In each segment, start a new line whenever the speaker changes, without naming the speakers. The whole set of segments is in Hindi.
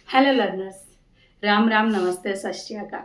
हेलो लर्नर्स, राम राम, नमस्ते, सत श्री अकाल।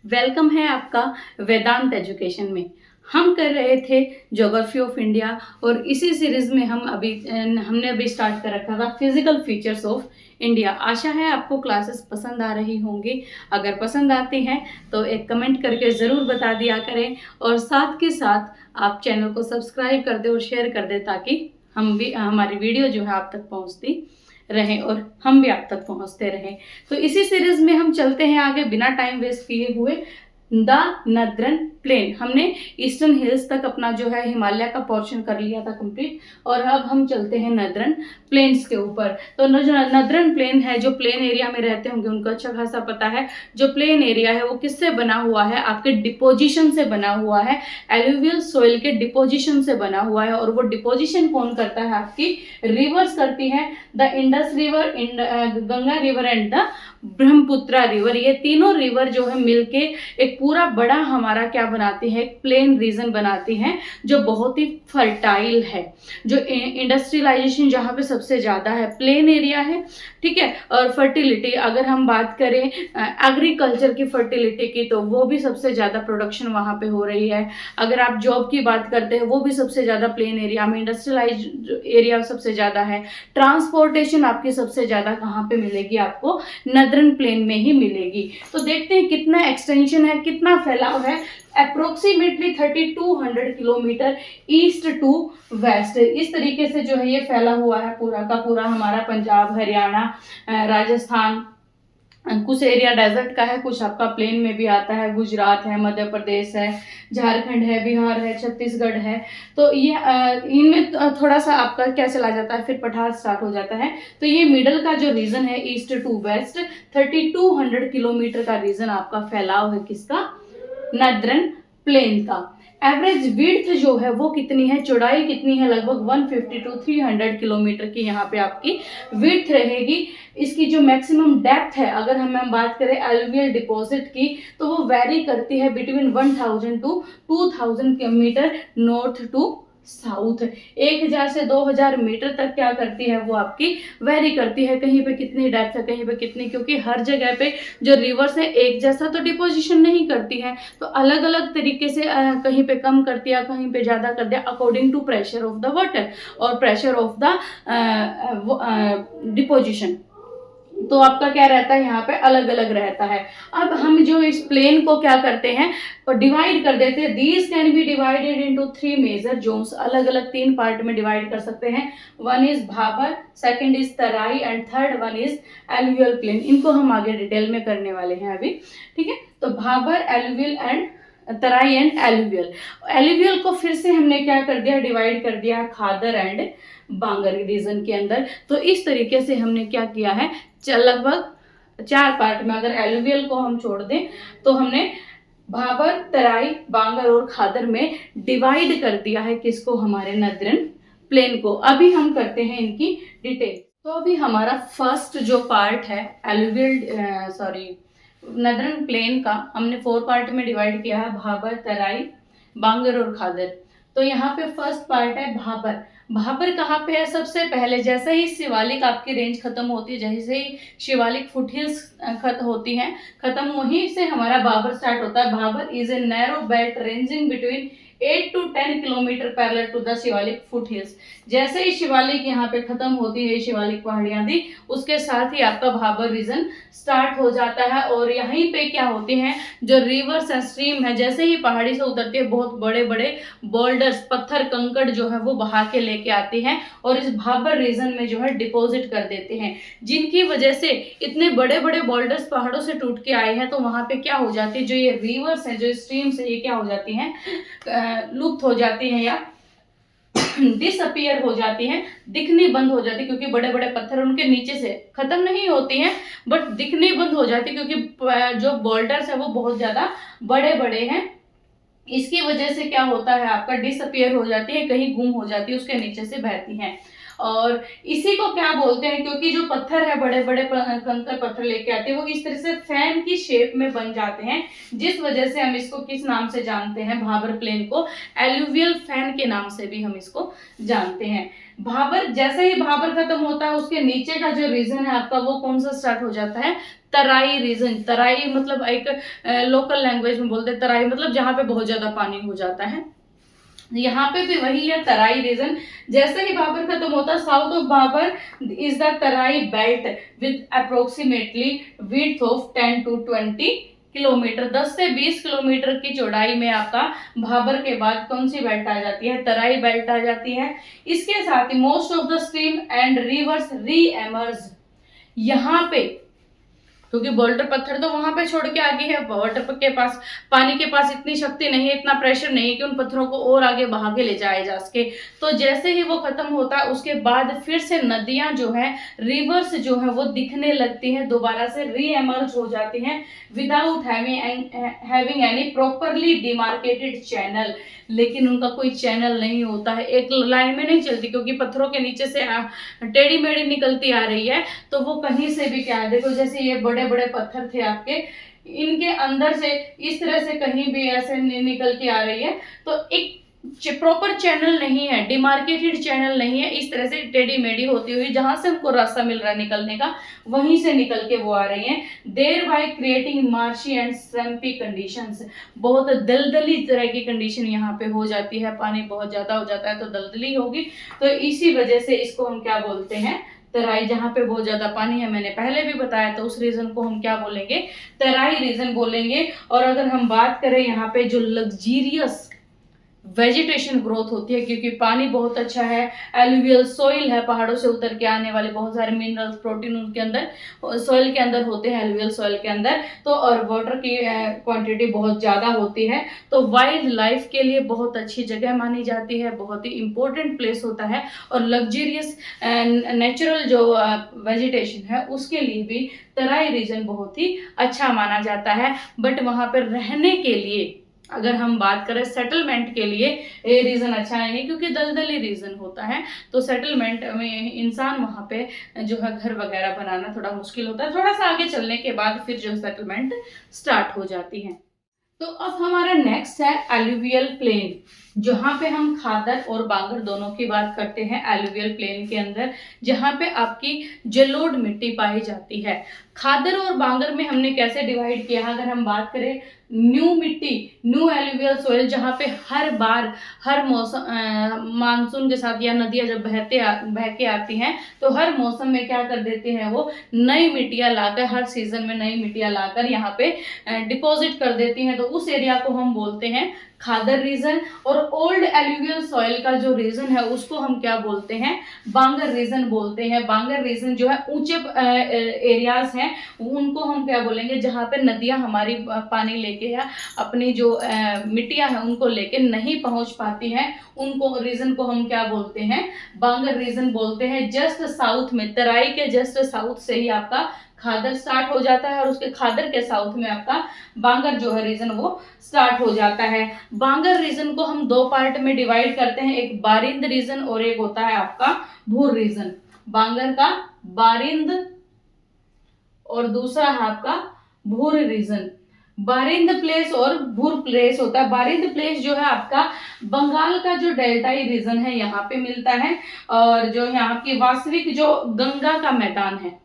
वेलकम है आपका वेदांत एजुकेशन में। हम कर रहे थे ज्योग्राफी ऑफ इंडिया और इसी सीरीज में हमने अभी स्टार्ट कर रखा था फिजिकल फीचर्स ऑफ इंडिया। आशा है आपको क्लासेस पसंद आ रही होंगी। अगर पसंद आती हैं तो एक कमेंट करके ज़रूर बता दिया करें और साथ के साथ आप चैनल को सब्सक्राइब कर दें और शेयर कर दें ताकि हमारी वीडियो जो है आप तक पहुंचती रहें और हम भी आप तक पहुंचते रहें। तो इसी सीरीज में हम चलते हैं आगे बिना टाइम वेस्ट किए हुए। द नर्दर्न प्लेन, हमने ईस्टर्न हिल्स तक अपना जो है हिमालय का पोर्शन कर लिया था कंप्लीट और अब हम चलते हैं नर्दर्न प्लेन्स के ऊपर। तो नर्दर्न प्लेन है, जो प्लेन एरिया में रहते होंगे उनको अच्छा खासा पता है। जो प्लेन एरिया है वो किससे बना हुआ है? आपके डिपोजिशन से बना हुआ है, एलुवियल सोइल के डिपोजिशन से बना हुआ है। और वो डिपोजिशन कौन करता है? आपकी रिवर्स करती है। The Indus river, Ganga river and the Brahmaputra river, ये तीनों रिवर जो है मिलके एक पूरा बड़ा हमारा क्या बनाती है? एक प्लेन रीजन बनाती हैं जो बहुत ही फर्टाइल है। जो इंडस्ट्रियलाइजेशन जहाँ पे सबसे ज़्यादा है, प्लेन एरिया है, ठीक है। और फर्टिलिटी, अगर हम बात करें एग्रीकल्चर की फर्टिलिटी की, तो वो भी सबसे ज़्यादा प्रोडक्शन वहाँ पे हो रही है। अगर आप जॉब की बात करते हैं वो भी सबसे ज़्यादा प्लेन एरिया में, इंडस्ट्रियलाइज एरिया सबसे ज़्यादा है। ट्रांसपोर्टेशन आपकी सबसे ज़्यादा कहाँ पे मिलेगी? आपको नर्दर्न प्लेन में ही मिलेगी। तो देखते हैं कितना एक्सटेंशन है, कितना फैलाव है। Approximately 3200 kilometre east to west, इस तरीके से जो है ये फैला हुआ है पूरा का पूरा हमारा पंजाब, हरियाणा, राजस्थान। कुछ एरिया डेजर्ट का है, कुछ आपका प्लेन में भी आता है। गुजरात है, मध्य प्रदेश है, झारखंड है, बिहार है, छत्तीसगढ़ है। तो ये इनमें थोड़ा सा आपका क्या चला जाता है, फिर पठार स्टार्ट हो जाता है। तो ये मिडल का जो रीजन है ईस्ट टू वेस्ट, 3200 किलोमीटर का रीजन आपका फैलाव है किसका? नर्दर्न प्लेन का। एवरेज विड्थ जो है वो कितनी है, चौड़ाई कितनी है? लगभग 150 to 300 किलोमीटर की यहाँ पे आपकी विड्थ रहेगी। इसकी जो मैक्सिमम डेप्थ है, अगर हम बात करें एलुवियल डिपॉजिट की, तो वो वेरी करती है between 1000 to 2000 metre north to south. 1000 से 2000 मीटर तक क्या करती है वो आपकी वेरी करती है। कहीं पे कितनी डेप्थ है, कहीं पे कितनी, क्योंकि हर जगह पे जो रिवर्स है एक जैसा तो डिपोजिशन नहीं करती है, तो अलग अलग तरीके से कहीं पे कम करती है, कहीं पे ज़्यादा कर दिया, according to pressure of the water और प्रेशर ऑफ द डिपोजिशन। तो आपका क्या रहता है यहाँ पे? अलग अलग रहता है। अब हम जो इस प्लेन को क्या करते हैं, डिवाइड कर देते हैं। These can be divided into 3 major zones, अलग अलग 3 पार्ट में डिवाइड कर सकते हैं। One is Bhabar, second is Terai and third one is alluvial plain. इनको हम आगे डिटेल में करने वाले हैं अभी, ठीक है। तो Bhabar, alluvial and Terai and alluvial. Alluvial को फिर से हमने क्या कर दिया? डिवाइड कर दिया खादर एंड बांगर रीजन के अंदर। तो इस तरीके से हमने क्या किया है, लगभग 4 पार्ट में, अगर एलुवियल को हम छोड़ दें तो हमने भाबर, तराई, बांगर और खादर में डिवाइड कर दिया है किसको? हमारे नर्दर्न प्लेन को। अभी हम करते हैं इनकी डिटेल। तो अभी हमारा फर्स्ट जो पार्ट है नर्दर्न प्लेन का, हमने 4 पार्ट में डिवाइड किया है, भाबर, तराई, बांगर और खादर। तो यहाँ पे फर्स्ट पार्ट है भाबर। भाबर कहाँ पे है? सबसे पहले जैसे ही शिवालिक आपकी रेंज खत्म होती है, जैसे ही शिवालिक फुटहिल्स होती हैं खत्म, वहीं से हमारा भाबर स्टार्ट होता है। Bhabar is a narrow belt ranging between 8 to 10 kilometre parallel to the Shivalik foothills. जैसे ही शिवालिक यहाँ पे खत्म होती है, शिवालिक पहाड़ियां थी, उसके साथ ही आपका भाबर रीजन स्टार्ट हो जाता है। और यहीं पे क्या होती हैं, जो रिवर्स एंड स्ट्रीम है, जैसे ही पहाड़ी से उतरती है, बहुत बड़े बड़े बोल्डर्स, पत्थर कंकड़ जो है वो बहा के लेके आती हैं और इस भाबर रीजन में जो है डिपॉजिट कर देते हैं, जिनकी वजह से इतने बड़े बड़े बोल्डर्स पहाड़ों से टूट के आए हैं। तो वहां पे क्या हो जाती है, जो ये रिवर्स है, जो स्ट्रीम्स है, ये क्या हो जाती हैं? लुप्त हो जाती हैं या डिसअपियर हो जाती हैं, दिखनी बंद हो जाती है, क्योंकि बड़े बड़े पत्थर उनके नीचे से खत्म नहीं होती हैं बट दिखनी बंद हो जाती है, क्योंकि जो बोल्डर्स है वो बहुत ज्यादा बड़े बड़े हैं। इसकी वजह से क्या होता है, आपका डिसअपियर हो जाती है, कहीं गुम हो जाती है, उसके नीचे से बहती हैं। और इसी को क्या बोलते हैं, क्योंकि जो पत्थर है, बड़े बड़े कंकर पत्थर लेके आते हैं, वो इस तरह से फैन की शेप में बन जाते हैं, जिस वजह से हम इसको किस नाम से जानते हैं? भाबर प्लेन को एलुवियल फैन के नाम से भी हम इसको जानते हैं। भाबर, जैसे ही भाबर खत्म होता है उसके नीचे का जो रीजन है आपका वो कौन सा स्टार्ट हो जाता है, तराई रीजन। तराई मतलब एक लोकल लैंग्वेज में बोलते हैं तराई मतलब जहाँ पे बहुत ज्यादा पानी हो जाता है। यहाँ पे भी वही है, तराई रीजन। जैसे ही भाबर खत्म होता है, south of Bhabar is the Terai belt with approximately width of 10 to 20 kilometre. 10 से 20 किलोमीटर की चौड़ाई में आपका भाबर के बाद कौन सी बेल्ट आ जाती है, तराई बेल्ट आ जाती है। इसके साथ ही most of the stream and rivers reemerge. यहाँ पे क्योंकि बोल्डर पत्थर तो वहां पे छोड़ के आगे है, वाटर के पास, पानी के पास इतनी शक्ति नहीं है, इतना प्रेशर नहीं है कि उन पत्थरों को और आगे बहा के ले जाए जा सके। तो जैसे ही वो खत्म होता है उसके बाद फिर से नदियां जो है, रिवर्स जो है वो दिखने लगती हैं, दोबारा से री एमर्ज हो जाती हैं without having any properly demarcated channel. लेकिन उनका कोई चैनल नहीं होता है, एक लाइन में नहीं चलती, क्योंकि पत्थरों के नीचे से टेढ़ी मेढ़ी निकलती आ रही है। तो वो कहीं से भी क्या है, देखो जैसे ये बड़े बड़े पत्थर थे आपके, इनके अंदर से इस तरह से कहीं भी ऐसे निकल के आ रही है। तो एक प्रॉपर चैनल नहीं है, डिमार्केटेड चैनल नहीं है, इस तरह से टेढ़ी मेढ़ी होती हुई जहां से हमको रास्ता मिल रहा है निकलने का, वहीं से निकल के वो आ रही हैं, thereby creating marshy and swampy conditions. बहुत दलदली तरह की कंडीशन यहाँ पे हो जाती है, पानी बहुत ज्यादा हो जाता है तो दलदली होगी। तो इसी वजह से इसको हम क्या बोलते हैं, तराई। जहाँ पे बहुत ज्यादा पानी है, मैंने पहले भी बताया, तो उस रीजन को हम क्या बोलेंगे, तराई रीजन बोलेंगे। और अगर हम बात करें यहाँ पे जो लग्जीरियस वेजिटेशन ग्रोथ होती है, क्योंकि पानी बहुत अच्छा है, एलुवियल सॉइल है, पहाड़ों से उतर के आने वाले बहुत सारे मिनरल्स, प्रोटीन उनके अंदर सॉइल के अंदर होते हैं, एलुवियल सॉइल के अंदर। तो और वाटर की क्वांटिटी बहुत ज़्यादा होती है, तो वाइल्ड लाइफ के लिए बहुत अच्छी जगह मानी जाती है, बहुत ही इंपॉर्टेंट प्लेस होता है। और लग्जरियस नेचुरल जो वेजिटेशन है उसके लिए भी तराई रीजन बहुत ही अच्छा माना जाता है। बट वहाँ पर रहने के लिए अगर हम बात करें सेटलमेंट के लिए, ये रीजन अच्छा नहीं है, क्योंकि दलदली रीजन होता है। तो सेटलमेंट में इंसान वहाँ पे जो है घर वगैरह बनाना थोड़ा मुश्किल होता है, थोड़ा सा आगे चलने के बाद फिर जो सेटलमेंट स्टार्ट हो जाती है। तो अब हमारा नेक्स्ट है एलुवियल प्लेन, जहाँ पे हम खादर और बांगर दोनों की बात करते हैं। एलुवियल प्लेन के अंदर जहाँ पे आपकी जलोढ़ मिट्टी पाई जाती है। खादर और बांगर में हमने कैसे डिवाइड किया, अगर हम बात करें न्यू मिट्टी, न्यू एलुवियल सोइल, जहाँ पे हर बार हर मौसम मानसून के साथ या नदियाँ जब बह के आती हैं तो हर मौसम में क्या कर देते हैं, वो नई मिट्टियाँ लाकर, हर सीजन में नई मिट्टियाँ लाकर यहाँ पे डिपॉजिट कर देती हैं। तो उस एरिया को हम बोलते हैं खादर रीजन। और ओल्ड एलुवियल सॉइल का जो रीजन है उसको हम क्या बोलते हैं, बांगर रीजन बोलते हैं। बांगर रीजन जो है ऊंचे एरियाज हैं उनको हम क्या बोलेंगे, जहाँ पे नदियाँ हमारी पानी लेके या अपनी जो मिट्टियाँ हैं उनको लेके नहीं पहुंच पाती हैं, उनको रीजन को हम क्या बोलते हैं, बांगर रीजन बोलते हैं। जस्ट साउथ में, तराई के जस्ट साउथ से ही आपका खादर स्टार्ट हो जाता है, और उसके खादर के साउथ में आपका बांगर जो है रीजन वो स्टार्ट हो जाता है। बांगर रीजन को हम दो पार्ट में डिवाइड करते हैं, एक बारिंद रीजन और एक होता है आपका भूर रीजन। बांगर का बारिंद और दूसरा है आपका भूर रीजन। बारिंद प्लेस और भूर प्लेस होता है। बारिंद प्लेस जो है आपका बंगाल का जो डेल्टाई रीजन है यहाँ पे मिलता है, और जो यहाँ की वास्तविक जो गंगा का मैदान है,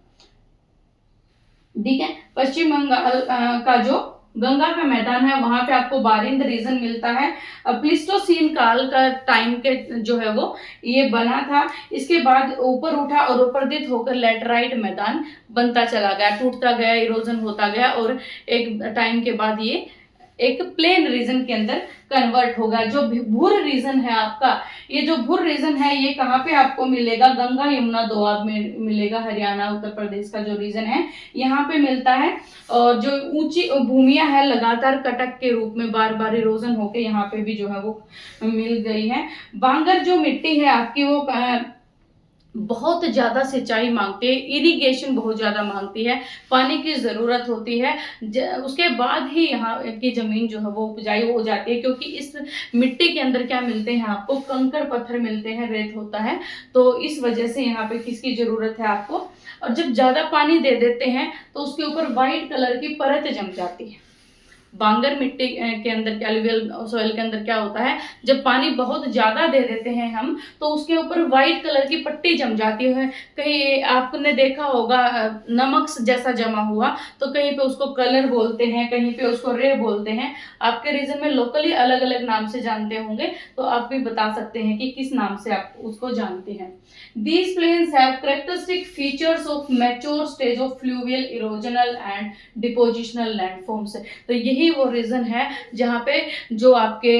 ठीक है, पश्चिम बंगाल का जो गंगा का मैदान है वहां पे आपको बारिंद रीजन मिलता है। प्लिस्टोसीन काल का टाइम के जो है वो ये बना था, इसके बाद ऊपर उठा और उपरदित होकर लेटराइट मैदान बनता चला गया, टूटता गया, इरोजन होता गया, और एक टाइम के बाद ये एक प्लेन रीजन के अंदर कन्वर्ट होगा। जो भूर रीजन है आपका, ये जो भूर रीजन है ये कहाँ पे आपको मिलेगा, गंगा यमुना दोआब में मिलेगा, हरियाणा उत्तर प्रदेश का जो रीजन है यहाँ पे मिलता है। और जो ऊंची भूमियां है लगातार कटक के रूप में बार बार इरोजन होके यहाँ पे भी जो है वो मिल गई है। बांगर जो मिट्टी है आपकी वो बहुत ज़्यादा सिंचाई मांगती है, इरिगेशन बहुत ज़्यादा मांगती है, पानी की ज़रूरत होती है, उसके बाद ही यहाँ की ज़मीन जो है वो उपजाऊ हो जाती है। क्योंकि इस मिट्टी के अंदर क्या मिलते हैं आपको, कंकड़ पत्थर मिलते हैं, रेत होता है, तो इस वजह से यहाँ पे किसकी ज़रूरत है आपको। और जब ज़्यादा पानी दे देते हैं तो उसके ऊपर वाइट कलर की परत जम जाती है, बांगर मिट्टी के अंदर, एलुवियल सॉइल के अंदर क्या होता है, जब पानी बहुत ज़्यादा दे देते हैं हम तो उसके ऊपर वाइट कलर की पट्टी जम जाती है। कहीं आपने देखा होगा नमक जैसा जमा हुआ, तो कहीं पे उसको कलर बोलते हैं, कहीं पे उसको रे बोलते हैं। आपके रीजन में लोकली अलग अलग नाम से जानते होंगे, तो आप भी बता सकते हैं कि किस नाम से आप उसको जानते हैं। These plains have characteristic features of mature stage of fluvial erosional and depositional landforms। तो यही वो रीजन है जहाँ पे जो आपके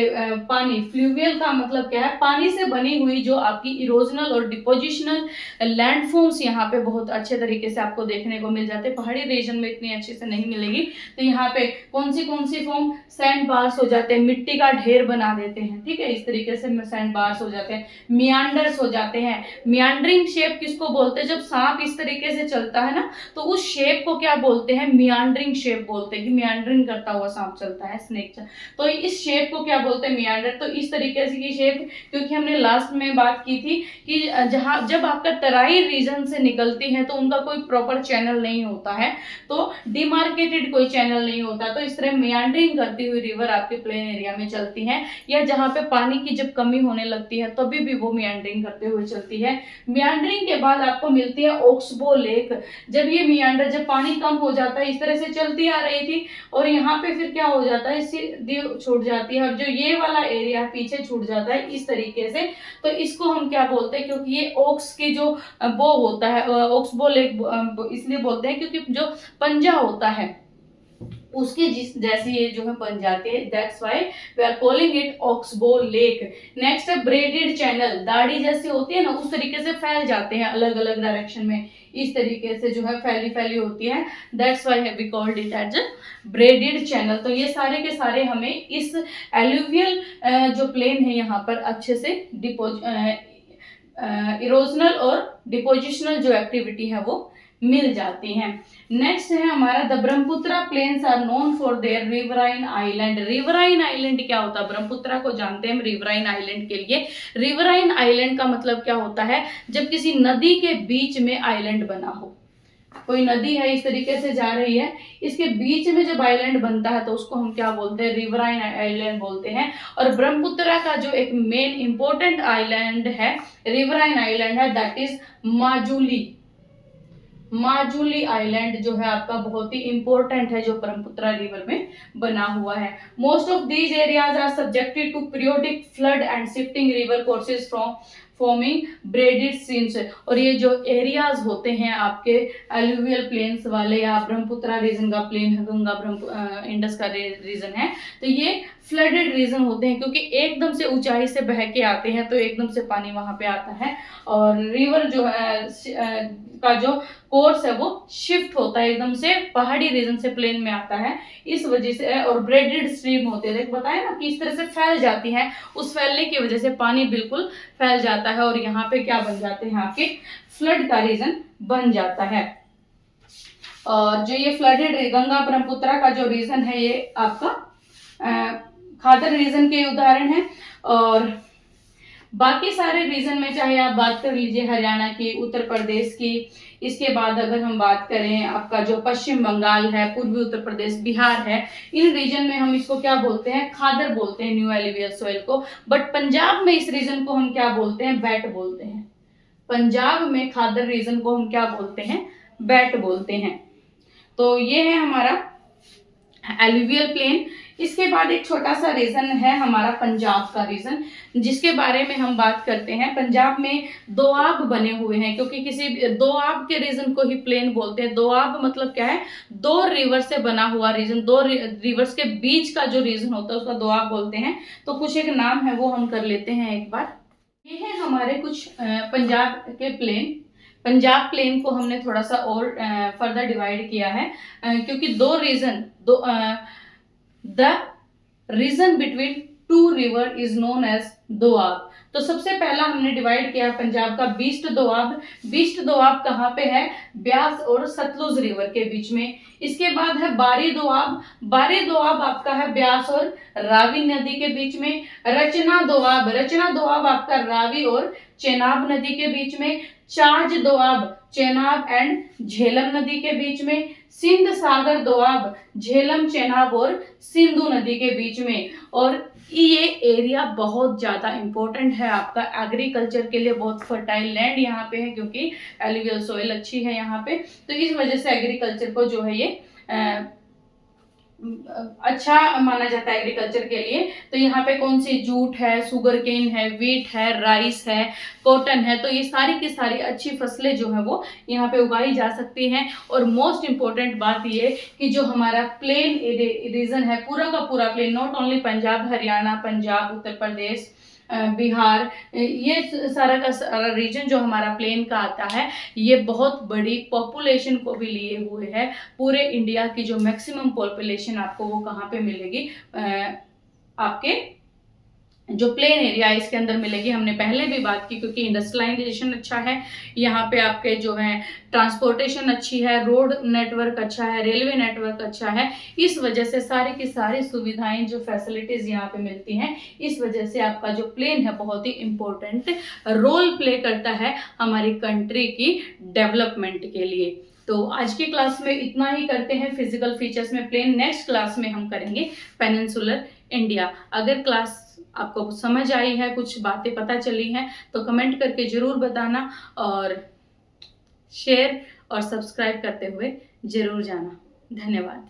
पानी, फ्लूवियल का मतलब क्या है, पानी से बनी हुई जो आपकी इरोजनल और डिपोजिशनल लैंडफॉर्म्स यहाँ पे बहुत अच्छे तरीके से आपको देखने को मिल जाते हैं। पहाड़ी रीजन में इतनी अच्छे से नहीं मिलेगी। तो यहाँ पे कौन सी फॉर्म, सैंड बार्स हो जाते हैं, मिट्टी का ढेर बना देते हैं, ठीक है, इस तरीके से सैंड बार्स हो जाते हैं, मियांडर्स हो जाते हैं। मियांडरिंग शेप किसको बोलते हैं, जब सांप इस तरीके से चलता है ना तो उस शेप को क्या बोलते हैं, मियांडरिंग शेप बोलते हैं, कि मियांडरिंग करता हुआ सांप चलता है, स्नेक तो इस शेप को क्या बोलते हैं, मियांडर। तो इस तरीके से की शेप, क्योंकि हमने लास्ट में बात की थी कि जहां जब आपका तराई रीजन से निकलती है तो उनका कोई प्रॉपर चैनल नहीं होता है, तो डिमार्केटेड कोई चैनल नहीं होता, तो इस तरह मियांडरिंग करती हुई रिवर आपके प्लेन एरिया में चलती है, या जहां पे पानी की जब कमी होने लगती है तभी भी वो मियांडरिंग करते हुए चलती है। मियांडरिंग के बाद आपको मिलती है ऑक्सबो लेक। जब ये मियांडर, जब पानी कम हो जाता है, इस तरह से चलती आ रही थी और यहाँ पे फिर क्या हो जाता है, सीधी छूट जाती है, और जो ये वाला एरिया पीछे छूट जाता है इस तरीके से, तो इसको हम क्या बोलते हैं, क्योंकि ये ओक्स की जो बो होता है, ऑक्सबो लेक इसलिए बोलते हैं क्योंकि जो पंजा होता है उसके जिस जैसी ये जो है बन जाती है, that's why we are calling it oxbow lake. Next है ब्रेडेड चैनल, दाढ़ी जैसी होती है ना उस तरीके से फैल जाते हैं अलग अलग डायरेक्शन में, इस तरीके से जो है फैली फैली होती है, that's why we called it as braided channel. तो ये सारे के सारे हमें इस एलुवियल जो प्लेन है यहाँ पर अच्छे से इरोजनल और डिपोजिशनल जो एक्टिविटी है वो मिल जाती हैं। नेक्स्ट है हमारा the Brahmaputra plains are known for their riverine island. Riverine island क्या होता है, ब्रह्मपुत्रा को जानते हैं हम रिवराइन आइलैंड के लिए। रिवराइन आइलैंड का मतलब क्या होता है, जब किसी नदी के बीच में आइलैंड बना हो, कोई नदी है इस तरीके से जा रही है, इसके बीच में जब आइलैंड बनता है तो उसको हम क्या बोलते हैं, रिवराइन आइलैंड बोलते हैं। और ब्रह्मपुत्रा का जो एक मेन इंपॉर्टेंट आइलैंड है, रिवराइन आइलैंड है, that is Majuli. Majuli island जो है आपका बहुत ही इंपॉर्टेंट है, जो ब्रह्मपुत्रा रिवर में बना हुआ है। Most of these areas are subjected to periodic flood and shifting river courses from forming braided streams. और ये जो एरियाज होते हैं आपके एलुवियल प्लेन्स वाले, या ब्रह्मपुत्रा रीजन का प्लेन है, गंगा इंडस का रीजन है, तो ये फ्लडेड रीजन होते हैं, क्योंकि एकदम से ऊंचाई से बह के आते हैं तो एकदम से पानी वहां पे आता है, और रिवर जो है का जो कोर्स है वो शिफ्ट होता है, एकदम से पहाड़ी रीजन से प्लेन में आता है, इस वजह से। और ब्रेडेड स्ट्रीम होते हैं, बताया ना कि इस तरह से फैल जाती है, उस फैलने की वजह से पानी बिल्कुल फैल जाता है और यहाँ पे क्या बन जाते हैं, आपके फ्लड का रीजन बन जाता है। और जो ये फ्लडेड गंगा ब्रह्मपुत्रा का जो रीजन है, ये आपका खादर रीजन के उदाहरण है। और बाकी सारे रीजन में चाहे आप बात कर लीजिए हरियाणा की, उत्तर प्रदेश की, इसके बाद अगर हम बात करें आपका जो पश्चिम बंगाल है, पूर्वी उत्तर प्रदेश, बिहार है, इन रीजन में हम इसको क्या बोलते हैं, खादर बोलते हैं, न्यू एलुवियल सॉइल को। बट पंजाब में इस रीजन को हम क्या बोलते हैं, बैट बोलते हैं। पंजाब में खादर रीजन को हम क्या बोलते हैं, बैट बोलते हैं। तो ये है हमारा एलुवियल प्लेन। इसके बाद एक छोटा सा रीजन है हमारा पंजाब का रीजन, जिसके बारे में हम बात करते हैं। पंजाब में दोआब बने हुए हैं, क्योंकि किसी दोआब के रीजन को ही प्लेन बोलते हैं। दोआब मतलब क्या है, दो रिवर से बना हुआ रीजन, दो रिवर्स के बीच का जो रीजन होता है उसका दोआब बोलते हैं। तो कुछ एक नाम है वो हम कर लेते हैं एक बार। ये है हमारे कुछ पंजाब के प्लेन। पंजाब प्लेन को हमने थोड़ा सा और फर्दर डिवाइड किया है, क्योंकि दो region, the region between two river is known as Doab. तो सबसे पहला हमने डिवाइड किया पंजाब का बीस्ट दोआब। बीस्ट दोआब कहाँ पे है, ब्यास और सतलुज रिवर के बीच में। इसके बाद है बारी दोआब। बारी दोआब आपका है ब्यास और रावी नदी के बीच में। रचना दोआब, रचना दोआब आपका रावी और चेनाब नदी के बीच में। चाज दोआब, चेनाब एंड झेलम नदी के बीच में, सिंध सागर दोआब झेलम, चेनाब और सिंधु नदी के बीच में। और ये एरिया बहुत ज़्यादा इम्पोर्टेंट है आपका एग्रीकल्चर के लिए, बहुत फर्टाइल लैंड यहाँ पे है क्योंकि एलुवियल सॉइल अच्छी है यहाँ पे, तो इस वजह से एग्रीकल्चर को जो है ये अच्छा माना जाता है एग्रीकल्चर के लिए। तो यहाँ पे कौन सी, जूट है, सुगर केन है, वीट है, राइस है, कॉटन है, तो ये सारी की सारी अच्छी फसलें जो है वो यहाँ पे उगाई जा सकती हैं। और मोस्ट इम्पोर्टेंट बात ये कि जो हमारा प्लेन रीजन है, पूरा का पूरा plain, not only Punjab, Haryana, Punjab, Uttar Pradesh, Bihar, ये सारा का सारा रीजन जो हमारा प्लेन का आता है, ये बहुत बड़ी पॉपुलेशन को भी लिए हुए है। पूरे इंडिया की जो मैक्सिमम पॉपुलेशन आपको वो कहाँ पे मिलेगी, आपके जो प्लेन एरिया है इसके अंदर मिलेगी। हमने पहले भी बात की, क्योंकि इंडस्ट्रियलाइजेशन अच्छा है यहाँ पे, आपके जो है ट्रांसपोर्टेशन अच्छी है, रोड नेटवर्क अच्छा है, रेलवे नेटवर्क अच्छा है, इस वजह से सारी की सारी सुविधाएं जो फैसिलिटीज यहाँ पे मिलती हैं, इस वजह से आपका जो प्लेन है बहुत ही इम्पोर्टेंट रोल प्ले करता है हमारी कंट्री की डेवलपमेंट के लिए। तो आज की क्लास में इतना ही करते हैं फिजिकल फीचर्स में प्लेन। नेक्स्ट क्लास में हम करेंगे पेनिनसुलर इंडिया। अगर क्लास आपको समझ आई है, कुछ बातें पता चली हैं, तो कमेंट करके जरूर बताना और शेयर और सब्सक्राइब करते हुए जरूर जाना। धन्यवाद।